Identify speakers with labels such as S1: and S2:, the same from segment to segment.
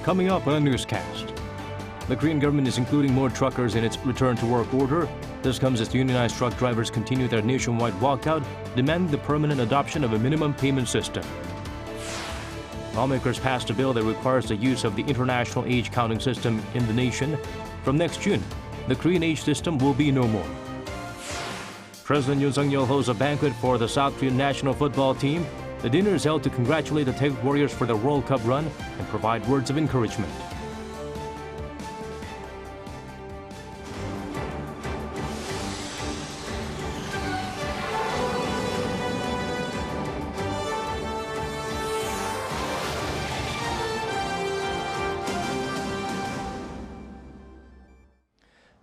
S1: coming up on a newscast. The Korean government is including more truckers in its return-to-work order. This comes as unionized truck drivers continue their nationwide walkout, demanding the permanent adoption of a minimum payment system. Lawmakers passed a bill that requires the use of the international age counting system in the nation. From next June, the Korean age system will be no more. President Yoon hosts a banquet for the South Korean national football team. The dinner is held to congratulate the Taeguk Warriors for their World Cup run and provide words of encouragement.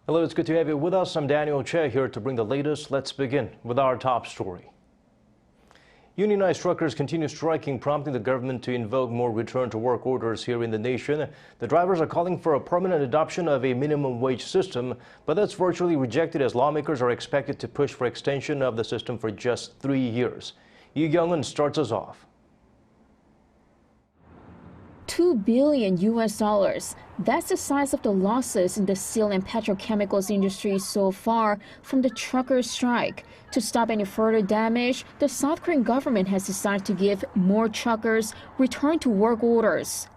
S2: Hello, it's good to have you with us. I'm Daniel Che here to bring the latest. Let's begin with our top story. Unionized truckers continue striking, prompting the government to invoke more return-to-work orders here in the nation. The drivers are calling for a permanent adoption of a minimum wage system, but that's virtually rejected as lawmakers are expected to push for extension of the system for just 3 years. Lee Kyung-eun starts us off.
S3: $2 billion. That's the size of the losses in the steel and petrochemicals industry so far from the truckers' strike. To stop any further damage, the South Korean government has decided to give more truckers return-to-work orders.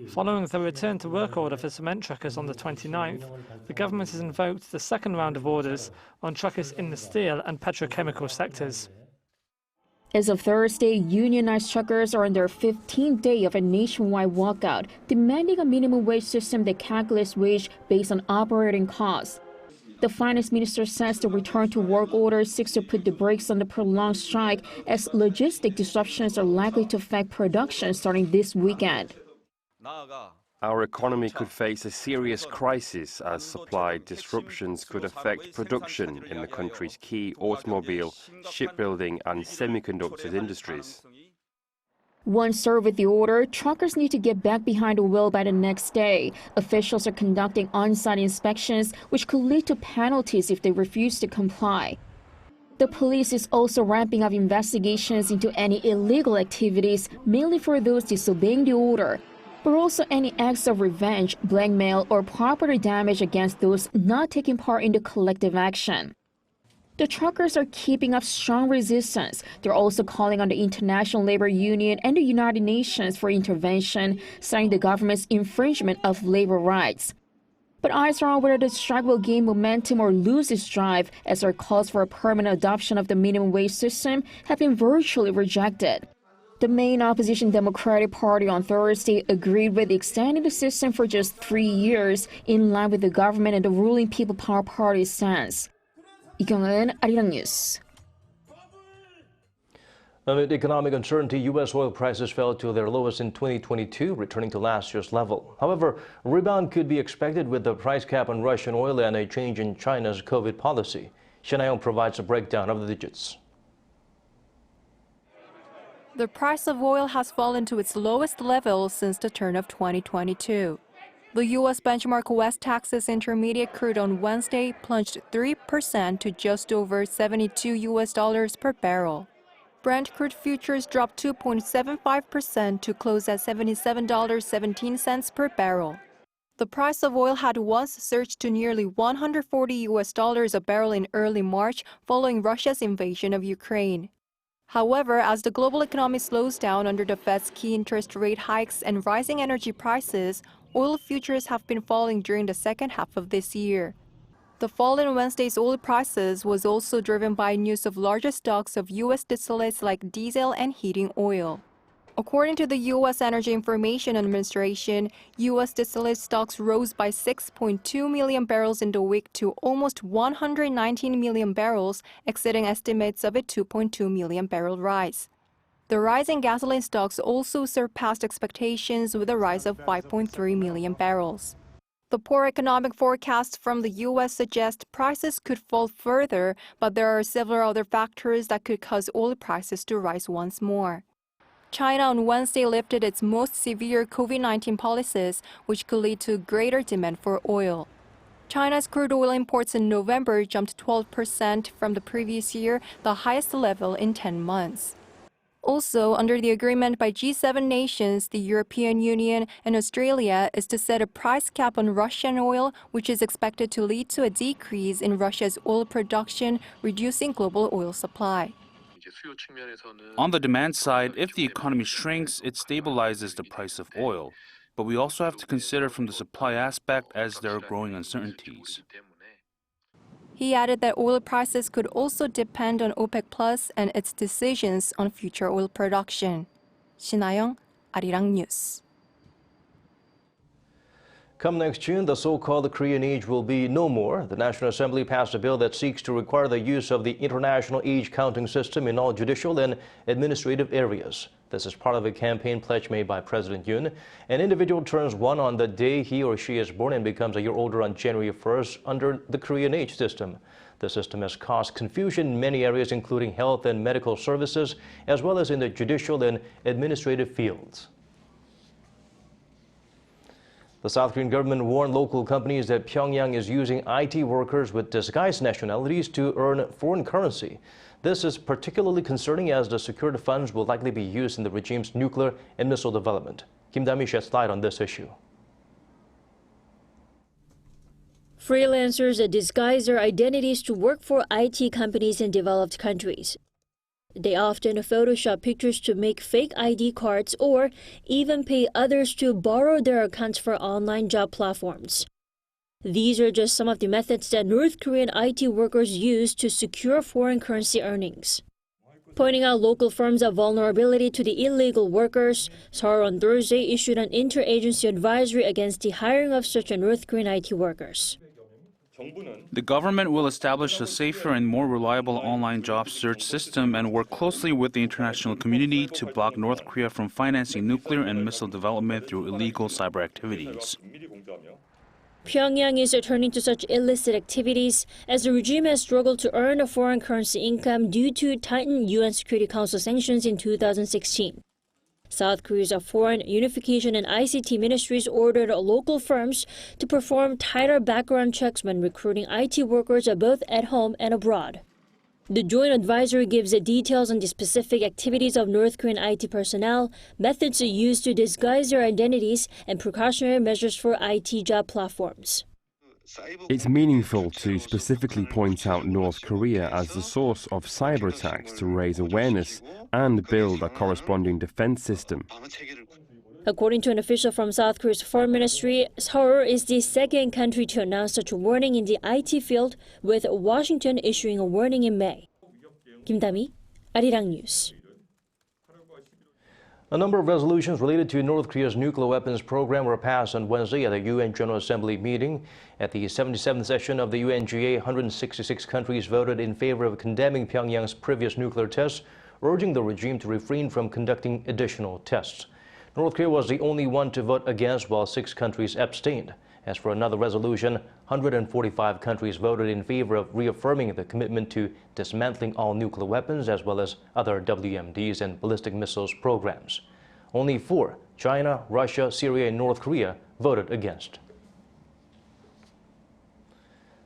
S4: Following the return-to-work order for cement truckers on the 29th, the government has invoked the second round of orders on truckers in the steel and petrochemical sectors.
S3: As of Thursday, unionized truckers are on their 15th day of a nationwide walkout, demanding a minimum wage system that calculates wage based on operating costs. The finance minister says the return-to-work order seeks to put the brakes on the prolonged strike as logistic disruptions are likely to affect production starting this weekend.
S5: Our economy could face a serious crisis as supply disruptions could affect production in the country's key automobile, shipbuilding and semiconductor industries.
S3: Once served with the order, truckers need to get back behind the wheel by the next day. Officials are conducting on-site inspections, which could lead to penalties if they refuse to comply. The police is also ramping up investigations into any illegal activities, mainly for those disobeying the order, but also any acts of revenge, blackmail, or property damage against those not taking part in the collective action. The truckers are keeping up strong resistance. They're also calling on the International Labor Union and the United Nations for intervention, citing the government's infringement of labor rights. But eyes are on whether the strike will gain momentum or lose its drive, as their calls for a permanent adoption of the minimum wage system have been virtually rejected. The main opposition Democratic Party on Thursday agreed with extending the system for just 3 years, in line with the government and the ruling People Power Party's stance. Lee Kyung-eun, Arirang News.
S2: Amid economic uncertainty, U.S. oil prices fell to their lowest in 2022, returning to last year's level. However, a rebound could be expected with the price cap on Russian oil and a change in China's COVID policy. Shen provides a breakdown of the digits.
S6: The price of oil has fallen to its lowest level since the turn of 2022. The U.S. benchmark West Texas Intermediate crude on Wednesday plunged 3% to just over $72 per barrel. Brent crude futures dropped 2.75% to close at $77.17 per barrel. The price of oil had once surged to nearly $140 a barrel in early March following Russia's invasion of Ukraine. However, as the global economy slows down under the Fed's key interest rate hikes and rising energy prices, oil futures have been falling during the second half of this year. The fall in Wednesday's oil prices was also driven by news of larger stocks of U.S. distillates like diesel and heating oil. According to the U.S. Energy Information Administration, U.S. distillate stocks rose by 6.2 million barrels in the week to almost 119 million barrels, exceeding estimates of a 2.2 million barrel rise. The rise in gasoline stocks also surpassed expectations with a rise of 5.3 million barrels. The poor economic forecasts from the U.S. suggest prices could fall further, but there are several other factors that could cause oil prices to rise once more. China on Wednesday lifted its most severe COVID-19 policies, which could lead to greater demand for oil. China's crude oil imports in November jumped 12% from the previous year, the highest level in 10 months. Also, under the agreement by G7 nations, the European Union and Australia is to set a price cap on Russian oil, which is expected to lead to a decrease in Russia's oil production, reducing global oil supply.
S7: On the demand side, if the economy shrinks, it stabilizes the price of oil. But we also have to consider from the supply aspect as there are growing uncertainties.
S6: He added that oil prices could also depend on OPEC Plus and its decisions on future oil production. 신하영, Arirang News.
S2: Come next June, the so-called Korean Age will be no more. The National Assembly passed a bill that seeks to require the use of the International Age Counting System in all judicial and administrative areas. This is part of a campaign pledge made by President Yoon. An individual turns 1 on the day he or she is born and becomes a year older on January 1st under the Korean Age system. The system has caused confusion in many areas, including health and medical services, as well as in the judicial and administrative fields. The South Korean government warned local companies that Pyongyang is using IT workers with disguised nationalities to earn foreign currency. This is particularly concerning as the secured funds will likely be used in the regime's nuclear and missile development. Kim Dami sheds light on this issue.
S8: Freelancers disguise their identities to work for IT companies in developed countries. They often Photoshop pictures to make fake ID cards or even pay others to borrow their accounts for online job platforms. These are just some of the methods that North Korean IT workers use to secure foreign currency earnings. Pointing out local firms' vulnerability to the illegal workers, Seoul on Thursday issued an interagency advisory against the hiring of such North Korean IT workers.
S7: The government will establish a safer and more reliable online job search system and work closely with the international community to block North Korea from financing nuclear and missile development through illegal cyber activities.
S8: Pyongyang is turning to such illicit activities as the regime has struggled to earn a foreign currency income due to tightened UN Security Council sanctions in 2016. South Korea's Foreign Unification and ICT ministries ordered local firms to perform tighter background checks when recruiting IT workers both at home and abroad. The joint advisory gives details on the specific activities of North Korean IT personnel, methods used to disguise their identities, and precautionary measures for IT job platforms.
S9: It's meaningful to specifically point out North Korea as the source of cyber attacks to raise awareness and build a corresponding defense system.
S8: According to an official from South Korea's foreign ministry, Seoul is the second country to announce such a warning in the IT field, with Washington issuing a warning in May. Kim Dami, Arirang News.
S2: A number of resolutions related to North Korea's nuclear weapons program were passed on Wednesday at the UN General Assembly meeting. At the 77th session of the UNGA, 166 countries voted in favor of condemning Pyongyang's previous nuclear tests, urging the regime to refrain from conducting additional tests. North Korea was the only one to vote against, while 6 countries abstained. As for another resolution, 145 countries voted in favor of reaffirming the commitment to dismantling all nuclear weapons as well as other WMDs and ballistic missiles programs. Only 4, China, Russia, Syria, and North Korea, voted against.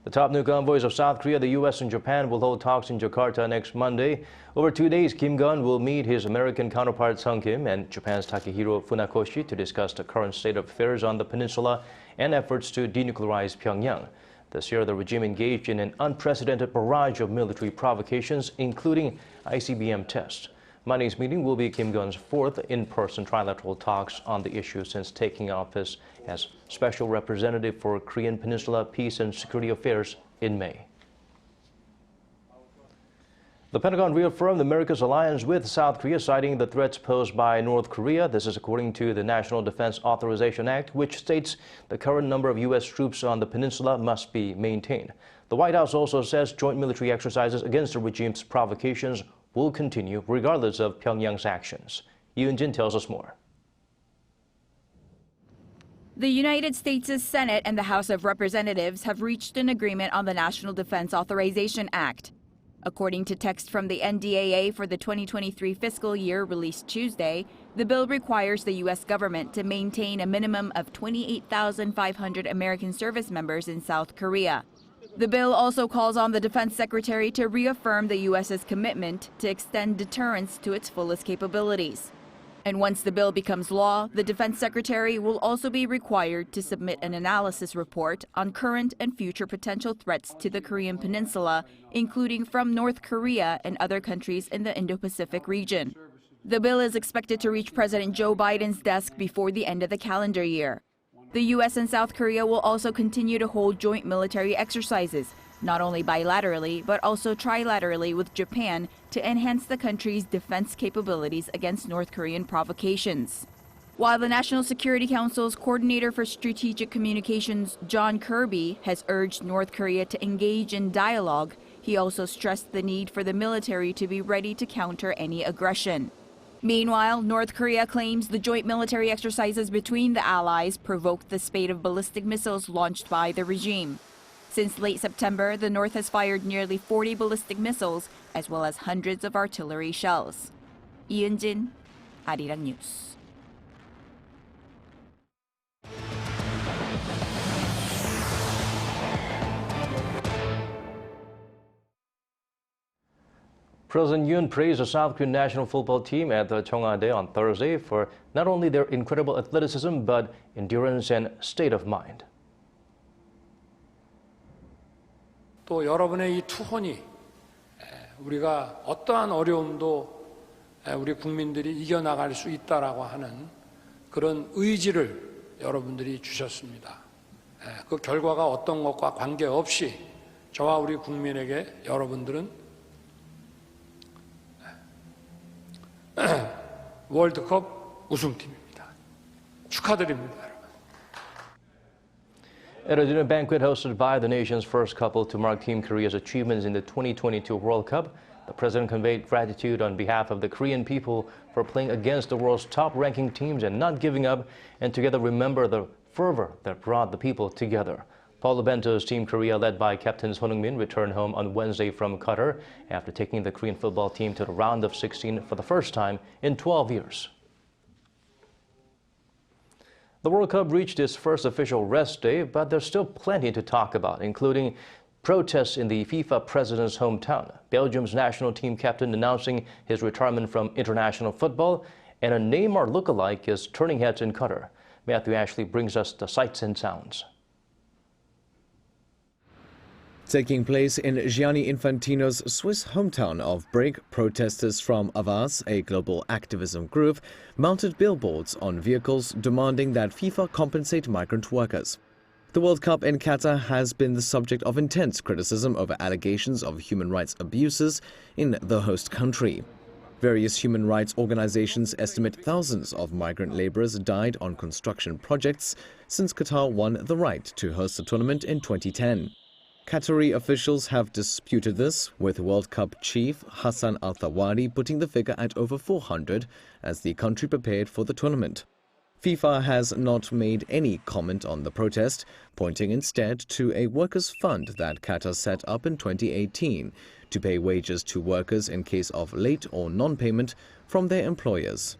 S2: The top nuke envoys of South Korea, the U.S., and Japan will hold talks in Jakarta next Monday. Over 2 days, Kim Gun will meet his American counterpart Sung Kim and Japan's Takehiro Funakoshi to discuss the current state of affairs on the peninsula and efforts to denuclearize Pyongyang. This year, the regime engaged in an unprecedented barrage of military provocations, including ICBM tests. Monday's meeting will be Kim Gun's 4th in-person trilateral talks on the issue since taking office as Special Representative for Korean Peninsula Peace and Security Affairs in May. The Pentagon reaffirmed America's alliance with South Korea, citing the threats posed by North Korea. This is according to the National Defense Authorization Act, which states the current number of U.S. troops on the peninsula must be maintained. The White House also says joint military exercises against the regime's provocations will continue regardless of Pyongyang's actions. Yoon tells us more.
S10: The United States' Senate and the House of Representatives have reached an agreement on the National Defense Authorization Act. According to text from the NDAA for the 2023 fiscal year released Tuesday, the bill requires the U.S. government to maintain a minimum of 28,500 American service members in South Korea. The bill also calls on the Defense Secretary to reaffirm the U.S.'s commitment to extend deterrence to its fullest capabilities. And once the bill becomes law, the Defense Secretary will also be required to submit an analysis report on current and future potential threats to the Korean Peninsula, including from North Korea and other countries in the Indo-Pacific region. The bill is expected to reach President Joe Biden's desk before the end of the calendar year. The U.S. and South Korea will also continue to hold joint military exercises, not only bilaterally, but also trilaterally with Japan to enhance the country's defense capabilities against North Korean provocations. While the National Security Council's Coordinator for Strategic Communications, John Kirby, has urged North Korea to engage in dialogue, he also stressed the need for the military to be ready to counter any aggression. Meanwhile, North Korea claims the joint military exercises between the allies provoked the spate of ballistic missiles launched by the regime. Since late September, the North has fired nearly 40 ballistic missiles, as well as hundreds of artillery shells. 이은진, Arirang News.
S2: President Yoon praised the South Korean national football team at the Cheongwade on Thursday for not only their incredible athleticism, but endurance and state of mind.
S11: 또 여러분의 이 투혼이 우리가 어떠한 어려움도 우리 국민들이 이겨나갈 수 있다라고 하는 그런 의지를 여러분들이 주셨습니다. 그 결과가 어떤 것과 관계없이 저와 우리 국민에게 여러분들은 월드컵 우승팀입니다. 축하드립니다, 여러분.
S2: At a dinner banquet hosted by the nation's first couple to mark Team Korea's achievements in the 2022 World Cup, the president conveyed gratitude on behalf of the Korean people for playing against the world's top-ranking teams and not giving up, and together remember the fervor that brought the people together. Paulo Bento's Team Korea, led by Captain Son Heung-min, returned home on Wednesday from Qatar after taking the Korean football team to the round of 16 for the first time in 12 years. The World Cup reached its first official rest day, but there's still plenty to talk about, including protests in the FIFA president's hometown, Belgium's national team captain announcing his retirement from international football, and a Neymar lookalike is turning heads in Qatar. Matthew Ashley brings us the sights and sounds.
S12: Taking place in Gianni Infantino's Swiss hometown of Brig, protesters from Avaz, a global activism group, mounted billboards on vehicles demanding that FIFA compensate migrant workers. The World Cup in Qatar has been the subject of intense criticism over allegations of human rights abuses in the host country. Various human rights organizations estimate thousands of migrant laborers died on construction projects since Qatar won the right to host the tournament in 2010. Qatari officials have disputed this, with World Cup chief Hassan Al-Thawadi putting the figure at over 400 as the country prepared for the tournament. FIFA has not made any comment on the protest, pointing instead to a workers' fund that Qatar set up in 2018 to pay wages to workers in case of late or non-payment from their employers.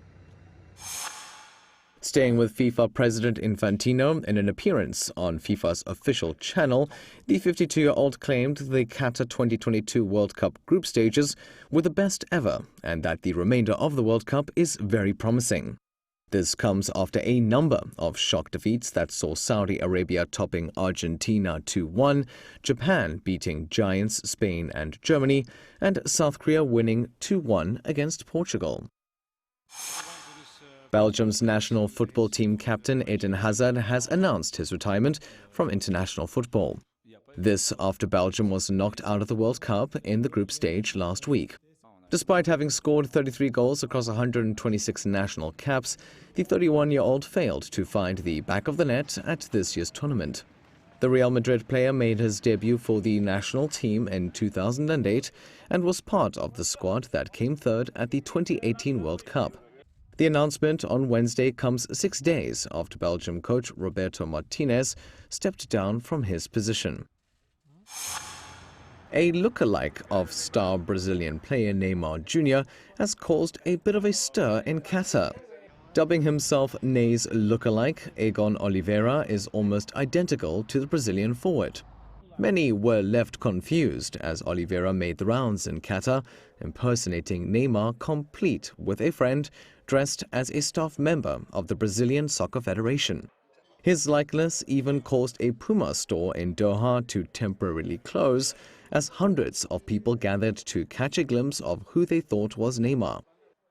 S12: Staying with FIFA President Infantino, in an appearance on FIFA's official channel, the 52-year-old claimed the Qatar 2022 World Cup group stages were the best ever and that the remainder of the World Cup is very promising. This comes after a number of shock defeats that saw Saudi Arabia topping Argentina 2-1, Japan beating giants Spain and Germany, and South Korea winning 2-1 against Portugal. Belgium's national football team captain Eden Hazard has announced his retirement from international football. This after Belgium was knocked out of the World Cup in the group stage last week. Despite having scored 33 goals across 126 national caps, the 31-year-old failed to find the back of the net at this year's tournament. The Real Madrid player made his debut for the national team in 2008 and was part of the squad that came third at the 2018 World Cup. The announcement on Wednesday comes 6 days after Belgium coach Roberto Martinez stepped down from his position. A lookalike of star Brazilian player Neymar Jr. has caused a bit of a stir in Qatar. Dubbing himself Ney's lookalike, Egon Oliveira is almost identical to the Brazilian forward. Many were left confused as Oliveira made the rounds in Qatar, impersonating Neymar complete with a friend dressed as a staff member of the Brazilian Soccer Federation. His likeness even caused a Puma store in Doha to temporarily close as hundreds of people gathered to catch a glimpse of who they thought was Neymar.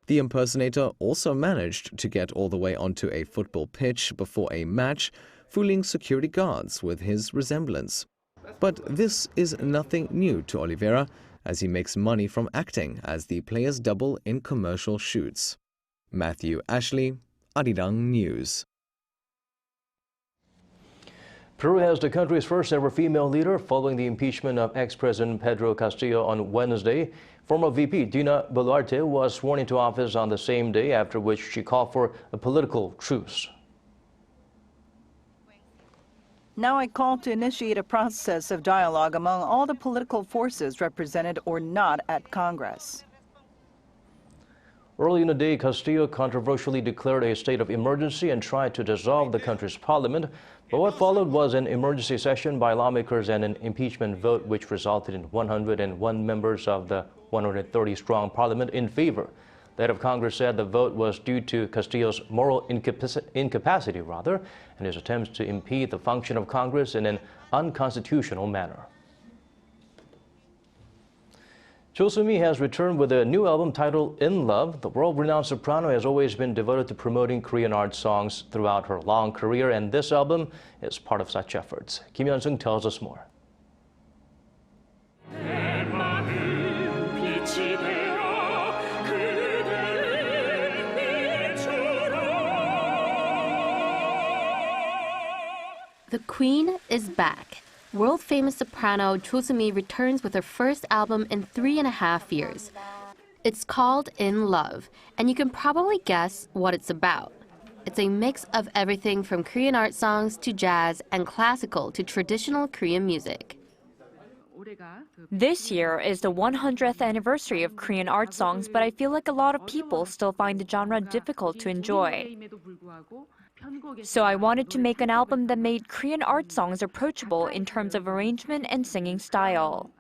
S12: The impersonator also managed to get all the way onto a football pitch before a match, fooling security guards with his resemblance. But this is nothing new to Oliveira, as he makes money from acting as the players double in commercial shoots. Matthew Ashley, Arirang News.
S2: Peru has the country's first ever female leader following the impeachment of ex-President Pedro Castillo on Wednesday. Former VP Dina Boluarte was sworn into office on the same day, after which she called for a political truce.
S13: Now I call to initiate a process of dialogue among all the political forces represented or not at Congress.
S2: Early in the day, Castillo controversially declared a state of emergency and tried to dissolve the country's parliament. But what followed was an emergency session by lawmakers and an impeachment vote, which resulted in 101 members of the 130-strong parliament in favor. The head of Congress said the vote was due to Castillo's moral incapacity, and his attempts to impede the function of Congress in an unconstitutional manner. Chosumi has returned with a new album titled In Love. The world-renowned soprano has always been devoted to promoting Korean art songs throughout her long career, and this album is part of such efforts. Kim Hyun-sung tells us more.
S14: The Queen is back. World-famous soprano Chosumi returns with her first album in 3.5 years. It's called In Love, and you can probably guess what it's about. It's a mix of everything from Korean art songs to jazz and classical to traditional Korean music.
S15: This year is the 100th anniversary of Korean art songs, but I feel like a lot of people still find the genre difficult to enjoy. So I wanted to make an album that made Korean art songs approachable in terms of arrangement and singing style.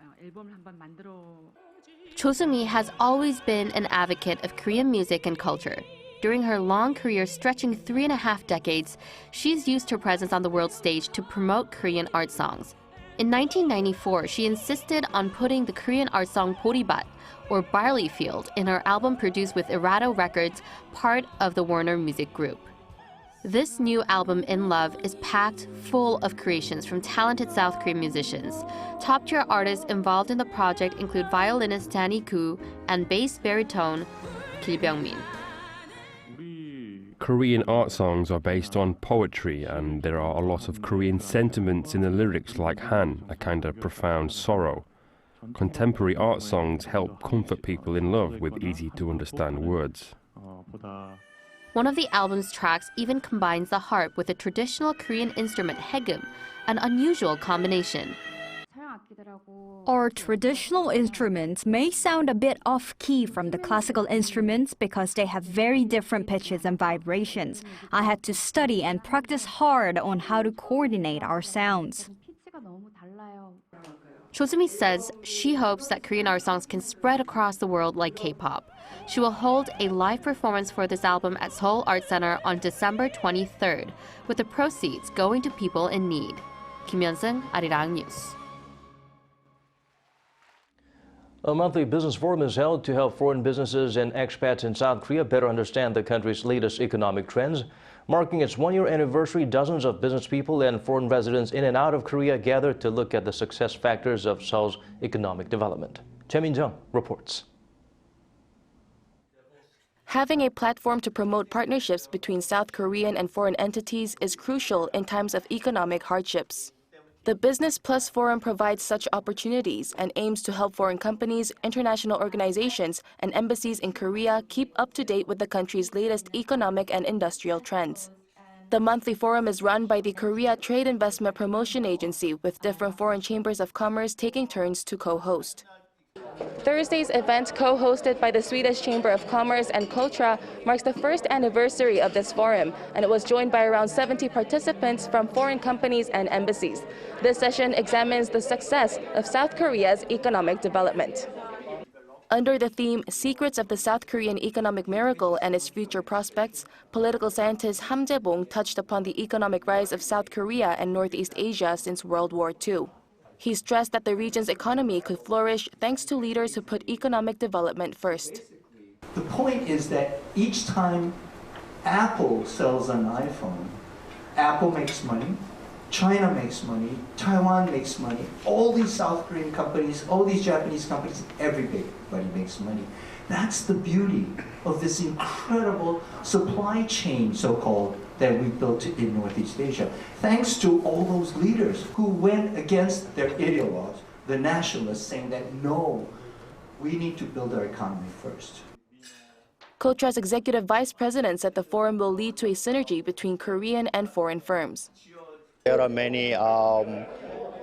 S14: Chosumi has always been an advocate of Korean music and culture. During her long career stretching 3.5 decades, she's used her presence on the world stage to promote Korean art songs. In 1994, she insisted on putting the Korean art song Boribat, or Barley Field, in her album produced with Erato Records, part of the Warner Music Group. This new album, In Love, is packed full of creations from talented South Korean musicians. Top-tier artists involved in the project include violinist Danny Koo and bass baritone Kim Byung-min.
S9: Korean art songs are based on poetry, and there are a lot of Korean sentiments in the lyrics, like Han, a kind of profound sorrow. Contemporary art songs help comfort people in love with easy-to-understand words.
S14: One of the album's tracks even combines the harp with a traditional Korean instrument haegum, an unusual combination.
S16: Our traditional instruments may sound a bit off-key from the classical instruments because they have very different pitches and vibrations. I had to study and practice hard on how to coordinate our sounds.
S14: Chosumi says she hopes that Korean art songs can spread across the world like K-pop. She will hold a live performance for this album at Seoul Art Center on December 23rd, with the proceeds going to people in need. Kim Hyun-sung, Arirang News.
S2: A monthly business forum is held to help foreign businesses and expats in South Korea better understand the country's latest economic trends. Marking its one-year anniversary, dozens of business people and foreign residents in and out of Korea gathered to look at the success factors of Seoul's economic development. Choi Min-jung reports.
S17: Having a platform to promote partnerships between South Korean and foreign entities is crucial in times of economic hardships. The Business Plus Forum provides such opportunities and aims to help foreign companies, international organizations, and embassies in Korea keep up to date with the country's latest economic and industrial trends. The monthly forum is run by the Korea Trade Investment Promotion Agency, with different foreign chambers of commerce taking turns to co-host. Thursday's event, co-hosted by the Swedish Chamber of Commerce and Cultura, marks the first anniversary of this forum, and it was joined by around 70 participants from foreign companies and embassies. This session examines the success of South Korea's economic development. Under the theme, Secrets of the South Korean Economic Miracle and Its Future Prospects, political scientist Ham Jae-bong touched upon the economic rise of South Korea and Northeast Asia since World War II. He stressed that the region's economy could flourish thanks to leaders who put economic development first.
S18: The point is that each time Apple sells an iPhone, Apple makes money, China makes money, Taiwan makes money, all these South Korean companies, all these Japanese companies, everybody makes money. That's the beauty of this incredible supply chain, so-called, that we built in Northeast Asia. Thanks to all those leaders who went against their ideologues, the nationalists, saying that no, we need to build our economy first.
S17: Cultura's executive vice president said the forum will lead to a synergy between Korean and foreign firms.
S19: There are many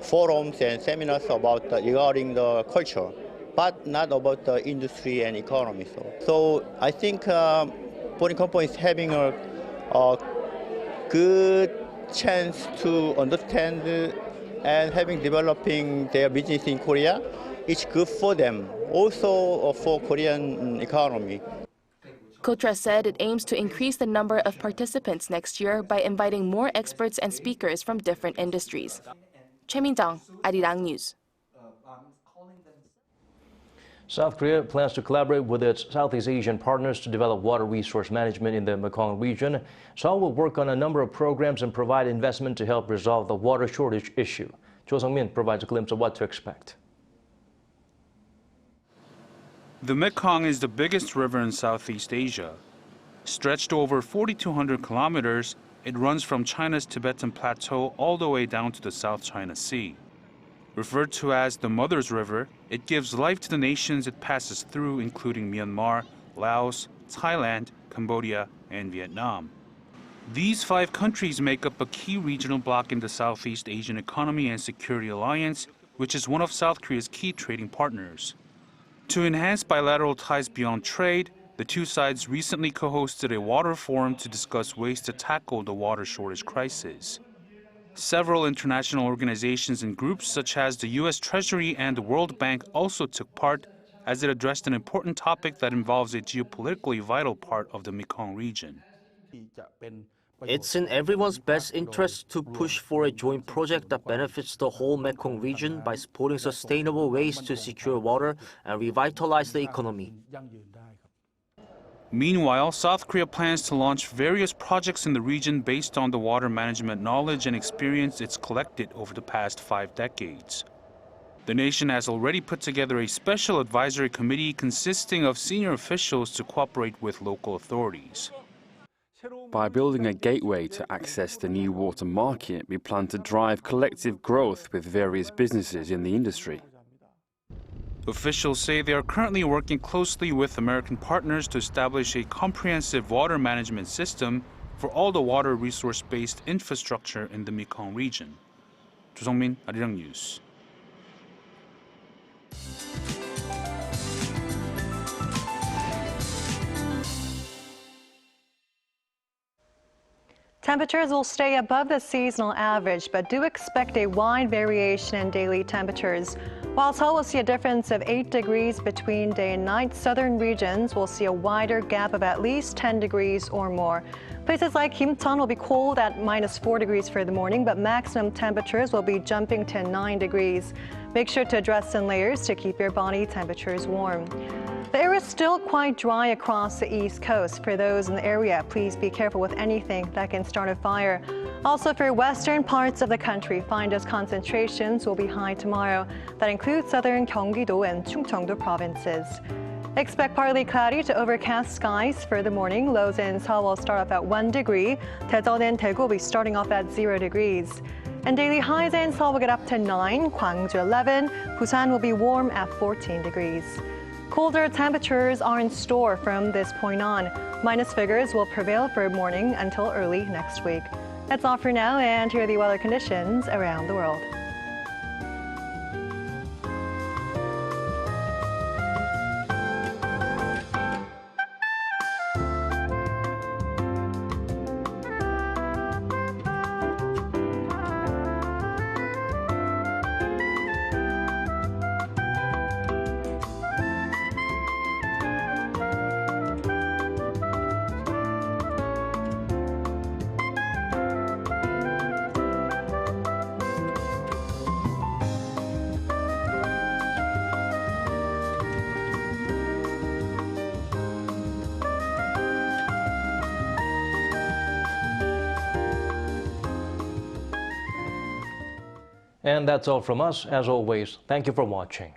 S19: forums and seminars about regarding the culture, but not about the industry and economy. So I think foreign companies having a good chance to understand and developing their business in Korea. It's good for them, also for Korean economy.
S17: Cultura said it aims to increase the number of participants next year by inviting more experts and speakers from different industries. Choi Min-jung, Arirang News.
S2: South Korea plans to collaborate with its Southeast Asian partners to develop water resource management in the Mekong region. Seoul will work on a number of programs and provide investment to help resolve the water shortage issue. Jo Sung-min provides a glimpse of what to expect.
S7: The Mekong is the biggest river in Southeast Asia. Stretched over 4,200 kilometers, it runs from China's Tibetan Plateau all the way down to the South China Sea. Referred to as the Mother's River, it gives life to the nations it passes through, including Myanmar, Laos, Thailand, Cambodia, and Vietnam. These 5 countries make up a key regional bloc in the Southeast Asian Economy and Security Alliance, which is one of South Korea's key trading partners. To enhance bilateral ties beyond trade, the two sides recently co-hosted a water forum to discuss ways to tackle the water shortage crisis. Several international organizations and groups such as the U.S. Treasury and the World Bank also took part, as it addressed an important topic that involves a geopolitically vital part of the Mekong region.
S20: It's in everyone's best interest to push for a joint project that benefits the whole Mekong region by supporting sustainable ways to secure water and revitalize the economy.
S7: Meanwhile, South Korea plans to launch various projects in the region based on the water management knowledge and experience it's collected over the past 5 decades. The nation has already put together a special advisory committee consisting of senior officials to cooperate with local authorities.
S9: By building a gateway to access the new water market, we plan to drive collective growth with various businesses in the industry.
S7: Officials say they are currently working closely with American partners to establish a comprehensive water management system for all the water resource-based infrastructure in the Mekong region. Jo Sung-min, Arirang News.
S13: Temperatures will stay above the seasonal average, but do expect a wide variation in daily temperatures. While Seoul will see a difference of 8 degrees between day and night, southern regions will see a wider gap of at least 10 degrees or more. Places like Kimcheon will be cold at -4 degrees for the morning, but maximum temperatures will be jumping to 9 degrees. Make sure to dress in layers to keep your body temperatures warm. The air is still quite dry across the East Coast. For those in the area, please be careful with anything that can start a fire. Also, for western parts of the country, fine dust concentrations will be high tomorrow. That includes southern Gyeonggi-do and Chungcheongdo provinces. Expect partly cloudy to overcast skies for the morning. Lows in Seoul will start off at 1 degree. Daejeon and Daegu will be starting off at 0 degrees. And daily highs in Seoul will get up to 9, Gwangju 11, Busan will be warm at 14 degrees. Colder temperatures are in store from this point on. Minus figures will prevail for morning until early next week. That's all for now, and here are the weather conditions around the world.
S2: And that's all from us. As always, thank you for watching.